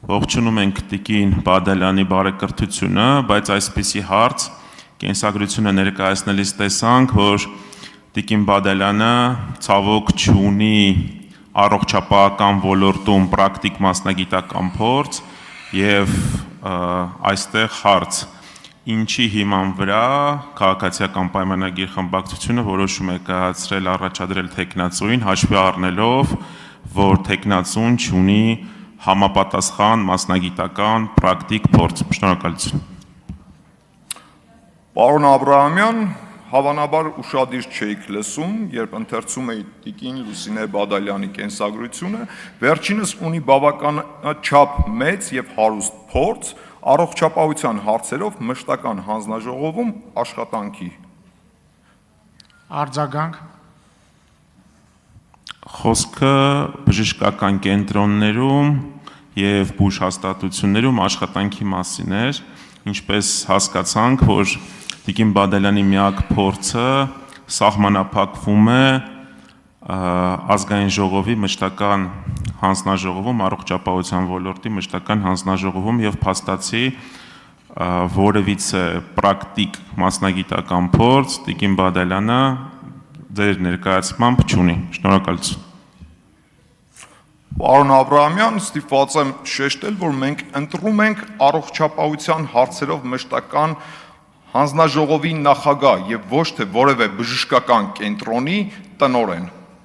Ողջունում ենք Տիկին Բադալյանի բարեկրթությունը, բայց այսպիսի հարց կենսագրությունը ներկայացնելիս տեսանք, որ Տիկին Բադալյանը ցավոք չունի առողջապահական ոլորտում պրակտիկ մասնագիտական փորձ եւ այստեղ հարց ինչի հիման վրա քաղաքացիական պայմանագիր խմբակցությունը որոշում է կայացրել առաջադրել տեխնացուին հաշվի առնելով, որ տեխնացուն չունի համապատասխան մասնագիտական պրակտիկ փորձ։ Շնորհակալություն։ Պարոն Աբրահամյան, հավանաբար ուշադիր չէիք լսում, երբ ընթերցում էի Տիկին Լուսինե Բադալյանի կենսագրությունը, վերջինս ունի բավականաչափ մեծ եւ հարուստ փորձ առողջապահության հարցերով մշտական հանձնաժողովում աշխատանքի։ Արձագանք։ Խոսքը բժշկական կենտրոններում եւ բուժհաստատություններում աշխատանքի մասին էր, ինչպես հասկացանք, որ Տիկին Բադալյանի միակ փորձը սահմանափակվում է ազգային ժողովի մշտական հանձնաժողովում, առողջապահության ոլորտի մշտական հանձնաժողովում եւ փաստացի որևիցե պրակտիկ մասնագիտական փորձ Տիկին Բադալյանը ձեր ներկայացմամբ չունի։ Շնորհակալություն։ Պարոն Աբրահամյան, ստիպված եմ շեշտել, որ մենք ընտրում ենք առողջապահության հարցերով մշտական հանձնաժողովի նախագահ եւ ոչ թե որևէ բժշկական կենտրոնի տնօրեն։